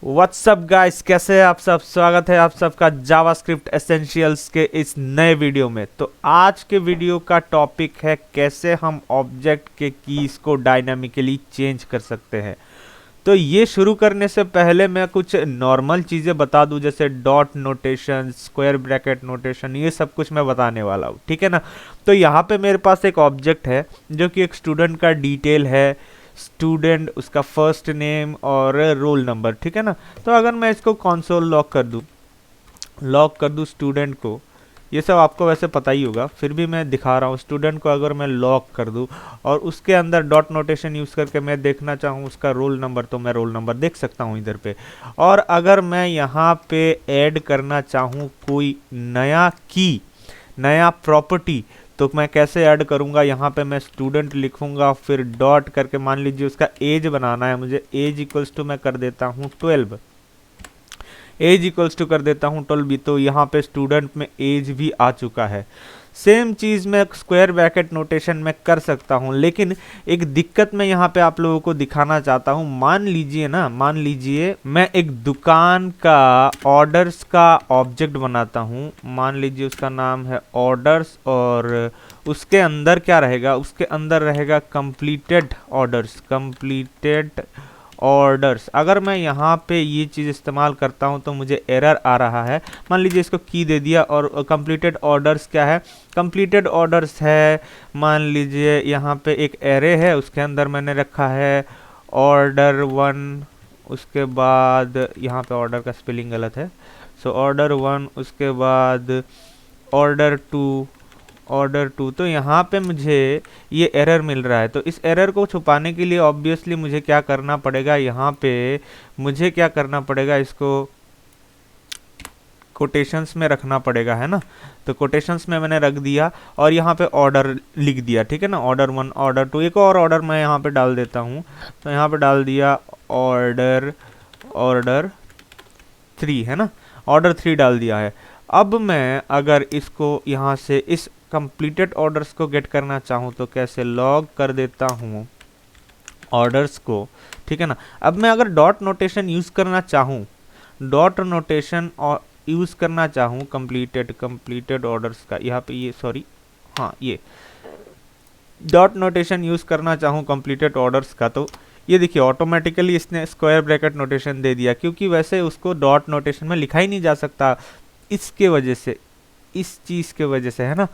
WhatsApp guys, कैसे हैं आप सब। स्वागत है आप सबका जावास्क्रिप्ट एसेंशियल्स के इस नए वीडियो में। तो आज के वीडियो का टॉपिक है कैसे हम ऑब्जेक्ट के कीज को डायनामिकली चेंज कर सकते हैं। तो ये शुरू करने से पहले मैं कुछ नॉर्मल चीज़ें बता दूं, जैसे dot notation, square bracket notation, ये सब कुछ मैं बताने वाला हूँ, ठीक है ना। तो यहाँ पे मेरे पास एक ऑब्जेक्ट है जो कि एक स्टूडेंट का डिटेल है, स्टूडेंट, उसका फर्स्ट नेम और रोल नंबर, ठीक है ना। तो अगर मैं इसको कंसोल लॉक कर दूं स्टूडेंट को, ये सब आपको वैसे पता ही होगा, फिर भी मैं दिखा रहा हूँ। स्टूडेंट को अगर मैं लॉक कर दूं और उसके अंदर डॉट नोटेशन यूज़ करके मैं देखना चाहूँ उसका रोल नंबर, तो मैं रोल नंबर देख सकता हूँ इधर पे। और अगर मैं यहाँ पे ऐड करना चाहूँ कोई नया की, नया प्रॉपर्टी, तो मैं कैसे ऐड करूंगा। यहाँ पे मैं स्टूडेंट लिखूंगा, फिर डॉट करके मान लीजिए उसका एज बनाना है मुझे, एज इक्वल्स टू मैं कर देता हूँ 12, एज इक्वल्स टू कर देता हूँ 12 भी। तो यहाँ पे स्टूडेंट में एज भी आ चुका है। सेम चीज़ मैं स्क्वायर ब्रैकेट नोटेशन में कर सकता हूँ, लेकिन एक दिक्कत मैं यहाँ पे आप लोगों को दिखाना चाहता हूँ। मान लीजिए मैं एक दुकान का ऑर्डर्स का ऑब्जेक्ट बनाता हूँ। मान लीजिए उसका नाम है ऑर्डर्स, और उसके अंदर क्या रहेगा, उसके अंदर रहेगा कंप्लीटेड ऑर्डर्स। अगर मैं यहाँ पे ये चीज़ इस्तेमाल करता हूँ तो मुझे एरर आ रहा है। मान लीजिए इसको की दे दिया, और कंप्लीटेड ऑर्डर्स क्या है, कंप्लीटेड ऑर्डर्स है, मान लीजिए यहाँ पे एक एरे है, उसके अंदर मैंने रखा है ऑर्डर 1, उसके बाद यहाँ पे ऑर्डर का स्पेलिंग गलत है, सो ऑर्डर 1, उसके बाद ऑर्डर टू। तो यहाँ पे मुझे ये एरर मिल रहा है। तो इस एरर को छुपाने के लिए ऑब्वियसली मुझे क्या करना पड़ेगा, यहाँ पे मुझे क्या करना पड़ेगा, इसको कोटेशंस में रखना पड़ेगा, है ना। तो कोटेशंस में मैंने रख दिया और यहाँ पे ऑर्डर लिख दिया, ठीक है ना। ऑर्डर 1, ऑर्डर 2, एक और ऑर्डर मैं यहाँ पे डाल देता हूँ। तो यहाँ पे डाल दिया ऑर्डर 3, है ना, ऑर्डर 3 डाल दिया है। अब मैं अगर इसको यहाँ से इस कंप्लीटेड ऑर्डर्स को गेट करना चाहूँ तो कैसे, लॉग कर देता हूँ ऑर्डर्स को, ठीक है ना। अब मैं अगर डॉट नोटेशन यूज़ करना चाहूँ कंप्लीटेड ऑर्डर्स का, यहाँ पे ये सॉरी, हाँ, ये डॉट नोटेशन यूज़ करना चाहूँ कंप्लीटेड ऑर्डर्स का, तो ये देखिए ऑटोमेटिकली इसने स्क्वायर ब्रैकेट नोटेशन दे दिया, क्योंकि वैसे उसको डॉट नोटेशन में लिखा ही नहीं जा सकता, इसके वजह से, इस चीज़ के वजह से, है ना।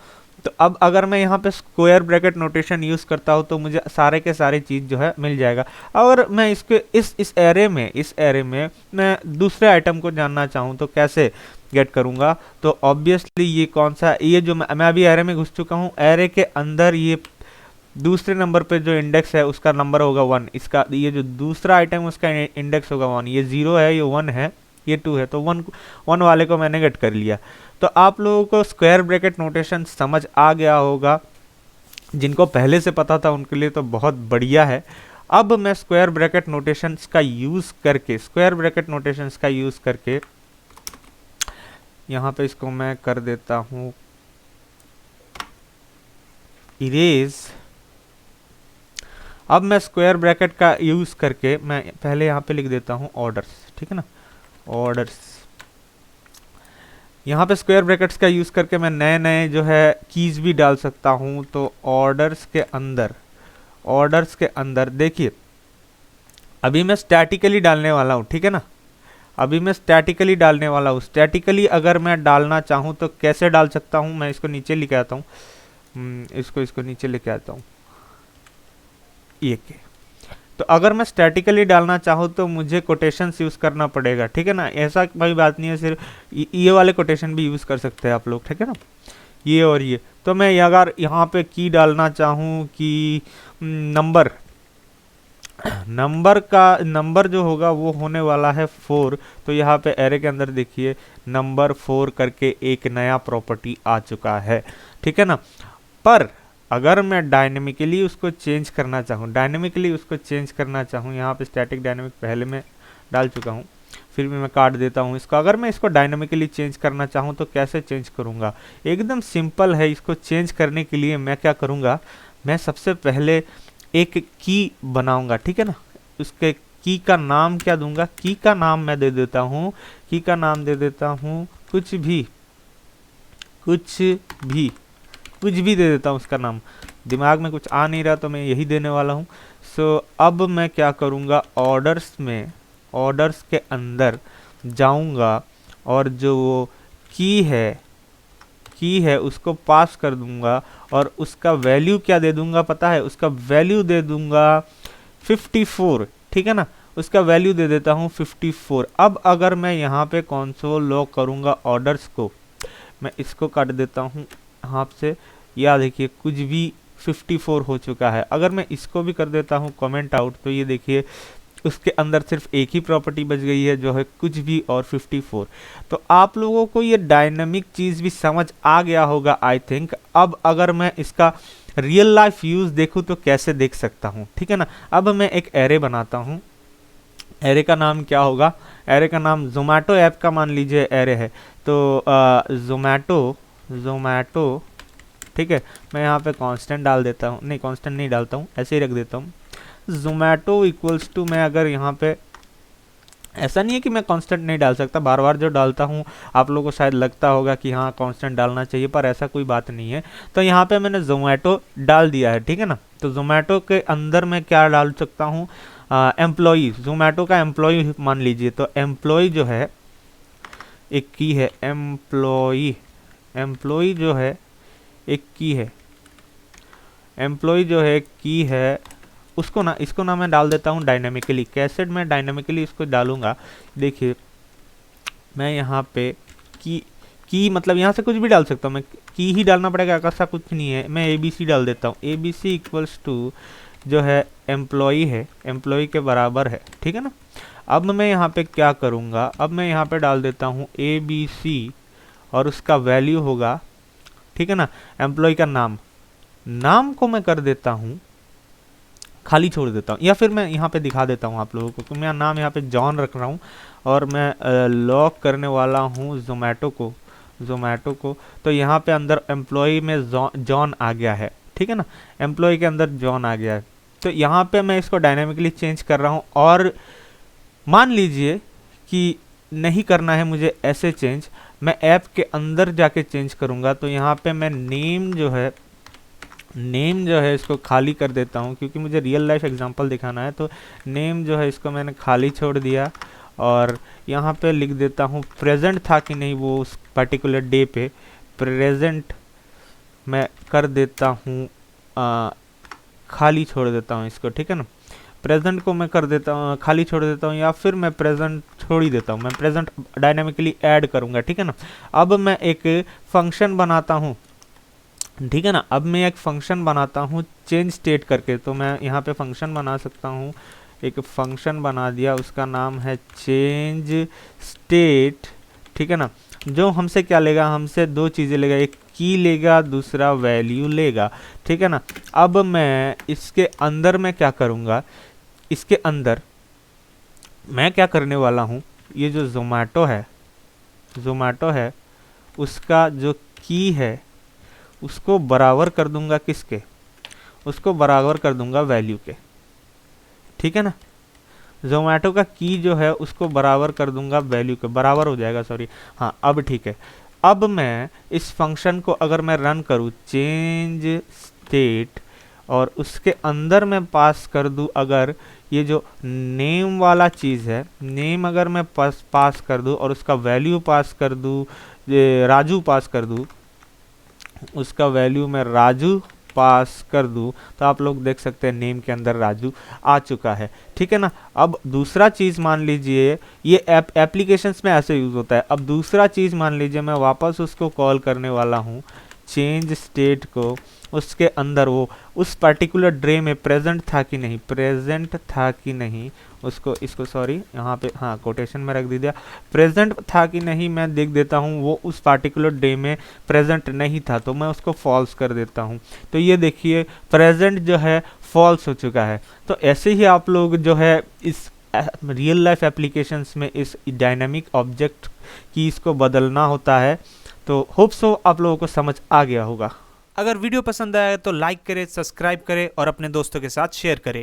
तो अब अगर मैं यहाँ पे स्क्वायर ब्रैकेट नोटेशन यूज़ करता हूँ तो मुझे सारे के सारे चीज़ जो है मिल जाएगा। अगर मैं इसके इस एरे में मैं दूसरे आइटम को जानना चाहूँ तो कैसे गेट करूँगा। तो ऑब्वियसली ये कौन सा, ये जो मैं अभी एरे में घुस चुका हूँ, एरे के अंदर ये दूसरे नंबर पे जो इंडेक्स है उसका नंबर होगा 1, इसका ये जो दूसरा आइटम है उसका इंडेक्स होगा 1, ये 0 है, ये 1 है, ये 2 है, तो 1 वाले को मैंने गेट कर लिया। तो आप लोगों को स्क्वायर ब्रैकेट नोटेशन समझ आ गया होगा, जिनको पहले से पता था उनके लिए तो बहुत बढ़िया है। अब मैं स्क्वायर ब्रैकेट नोटेशंस का यूज़ करके यहाँ पे इसको मैं कर देता हूँ इरेज। अब मैं स्क्वायर ब्रैकेट का यूज़ करके मैं पहले यहाँ पे लिख देता हूँ ऑर्डर्स, ठीक है ना, ऑर्डर्स। यहाँ पे स्क्वायर ब्रैकेट्स का यूज़ करके मैं नए नए जो है कीज़ भी डाल सकता हूँ। तो ऑर्डर्स के अंदर देखिए, अभी मैं स्टैटिकली डालने वाला हूँ, ठीक है ना, स्टैटिकली अगर मैं डालना चाहूँ तो कैसे डाल सकता हूँ, मैं इसको नीचे लेके आता हूँ, इसको नीचे लेके आता हूँ, ये के। तो अगर मैं स्टैटिकली डालना चाहूँ तो मुझे कोटेशंस यूज़ करना पड़ेगा, ठीक है ना। ऐसा कोई बात नहीं है, सिर्फ ये वाले कोटेशन भी यूज़ कर सकते हैं आप लोग, ठीक है ना, ये और ये। तो मैं अगर यहाँ पे की डालना चाहूँ कि नंबर जो होगा वो होने वाला है 4, तो यहाँ पे एरे के अंदर देखिए नंबर 4 करके एक नया प्रॉपर्टी आ चुका है, ठीक है ना। पर अगर मैं डायनेमिकली उसको चेंज करना चाहूँ, यहाँ पे स्टैटिक डायनेमिक पहले मैं डाल चुका हूँ, फिर भी मैं काट देता हूँ इसको। अगर मैं इसको डायनेमिकली चेंज करना चाहूँ तो कैसे चेंज करूँगा, एकदम सिंपल है। इसको चेंज करने के लिए मैं क्या करूँगा, मैं सबसे पहले एक की बनाऊँगा, ठीक है ना, उसके की का नाम क्या दूंगा, की का नाम मैं दे देता हूँ, की का नाम दे देता हूँ कुछ भी दे देता हूँ उसका नाम। दिमाग में कुछ आ नहीं रहा तो मैं यही देने वाला हूँ। सो अब मैं क्या करूँगा, ऑर्डर्स के अंदर जाऊँगा और जो वो की है उसको पास कर दूंगा और उसका वैल्यू क्या दे दूंगा पता है, उसका वैल्यू दे दूंगा 54, ठीक है ना, उसका वैल्यू दे देता हूँ 54। अब अगर मैं यहाँ पे कंसोल लॉग करूँगा ऑर्डर्स को, मैं इसको काट देता हूँ यहाँ से, या देखिए कुछ भी 54 हो चुका है। अगर मैं इसको भी कर देता हूँ कमेंट आउट, तो ये देखिए उसके अंदर सिर्फ एक ही प्रॉपर्टी बच गई है जो है कुछ भी और 54। तो आप लोगों को ये डायनामिक चीज़ भी समझ आ गया होगा आई थिंक। अब अगर मैं इसका रियल लाइफ यूज़ देखूँ तो कैसे देख सकता हूँ, ठीक है ना। अब मैं एक एरे बनाता हूँ, एरे का नाम क्या होगा, एरे का नाम जोमेटो ऐप का मान लीजिए एरे है, तो जोमेटो ठीक है। मैं यहाँ पे कांस्टेंट डाल देता हूँ, नहीं कांस्टेंट नहीं डालता हूँ, ऐसे ही रख देता हूँ। जोमेटो इक्वल्स टू, मैं अगर यहाँ पे, ऐसा नहीं है कि मैं कांस्टेंट नहीं डाल सकता, बार बार जो डालता हूँ आप लोगों को शायद लगता होगा कि हाँ कांस्टेंट डालना चाहिए, पर ऐसा कोई बात नहीं है। तो यहाँ पे मैंने जोमेटो डाल दिया है, ठीक है ना। तो जोमेटो के अंदर मैं क्या डाल सकता हूँ, एम्प्लॉई, जोमेटो का एम्प्लॉई मान लीजिए। तो एम्प्लॉई जो है एक की है, एम्प्लॉई जो है एक की है, एम्प्लॉई जो है की है, उसको ना, इसको ना मैं डाल देता हूँ डायनामिकली। कैसे मैं डायनामिकली इसको डालूंगा, देखिए मैं यहाँ पे की मतलब यहाँ से कुछ भी डाल सकता हूँ, मैं की ही डालना पड़ेगा, ऐसा कुछ नहीं है। मैं ABC डाल देता हूँ, ABC इक्वल्स टू जो है एम्प्लॉई है, एम्प्लॉई के बराबर है, ठीक है ना। अब मैं यहाँ पे क्या करूँगा, अब मैं यहाँ पे डाल देता हूँ ABC और उसका वैल्यू होगा, ठीक है ना, एम्प्लॉय का नाम को मैं कर देता हूँ खाली छोड़ देता हूँ, या फिर मैं यहाँ पे दिखा देता हूँ आप लोगों को कि मैं नाम यहाँ पे जॉन रख रहा हूँ और मैं लॉक करने वाला हूँ जोमेटो को। तो यहाँ पे अंदर एम्प्लॉय में जॉन आ गया है, ठीक है ना, एम्प्लॉय के अंदर जॉन आ गया है। तो यहाँ पे मैं इसको डायनेमिकली चेंज कर रहा हूँ, और मान लीजिए कि नहीं करना है मुझे ऐसे चेंज, मैं ऐप के अंदर जाके चेंज करूँगा। तो यहाँ पे मैं नेम जो है इसको खाली कर देता हूँ, क्योंकि मुझे रियल लाइफ एग्जांपल दिखाना है। तो नेम जो है इसको मैंने खाली छोड़ दिया और यहाँ पे लिख देता हूँ प्रेजेंट था कि नहीं वो उस पर्टिकुलर डे पे, प्रेजेंट मैं कर देता हूँ, खाली छोड़ देता हूँ इसको, ठीक है ना। प्रेजेंट को मैं कर देता हूँ खाली छोड़ देता हूँ, या फिर मैं प्रेजेंट छोड़ ही देता हूँ, मैं प्रेजेंट डायनामिकली ऐड करूँगा, ठीक है ना। अब मैं एक फंक्शन बनाता हूँ, ठीक है ना, अब मैं एक फंक्शन बनाता हूँ चेंज स्टेट करके। तो मैं यहाँ पे फंक्शन बना सकता हूँ, एक फंक्शन बना दिया, उसका नाम है चेंज स्टेट, ठीक है ना। जो हमसे क्या लेगा, हमसे दो चीज़ें लेगा, एक की लेगा, दूसरा वैल्यू लेगा, ठीक है ना। अब मैं इसके अंदर मैं क्या करूँगा, इसके अंदर मैं क्या करने वाला हूँ, ये जो जोमेटो है उसका जो की है उसको बराबर कर दूंगा किसके, उसको बराबर कर दूंगा वैल्यू के, ठीक है ना। जोमेटो का की जो है उसको बराबर कर दूंगा वैल्यू के, बराबर हो जाएगा, सॉरी, हाँ अब ठीक है। अब मैं इस फंक्शन को अगर मैं रन करूँ चेंज स्टेट और उसके अंदर मैं पास कर दूँ, अगर ये जो नेम वाला चीज़ है, नेम अगर मैं पास कर दूँ और उसका वैल्यू पास कर दूँ, राजू पास कर दूँ, उसका वैल्यू मैं राजू पास कर दूं, तो आप लोग देख सकते हैं नेम के अंदर राजू आ चुका है, ठीक है ना। अब दूसरा चीज़ मान लीजिए, ये एप्लीकेशंस में ऐसे यूज़ होता है। अब दूसरा चीज़ मान लीजिए मैं वापस उसको कॉल करने वाला हूँ चेंज स्टेट को, उसके अंदर वो उस पर्टिकुलर डे में प्रेजेंट था कि नहीं, उसको इसको सॉरी यहाँ पे हाँ कोटेशन में रख दिया, प्रेजेंट था कि नहीं मैं देख देता हूँ, वो उस पर्टिकुलर डे में प्रेजेंट नहीं था तो मैं उसको फॉल्स कर देता हूँ। तो ये देखिए प्रेजेंट जो है फॉल्स हो चुका है। तो ऐसे ही आप लोग जो है इस रियल लाइफ एप्लीकेशंस में इस डायनामिक ऑब्जेक्ट की इसको बदलना होता है। तो होप सो आप लोगों को समझ आ गया होगा। अगर वीडियो पसंद आया तो लाइक करें, सब्सक्राइब करें और अपने दोस्तों के साथ शेयर करें।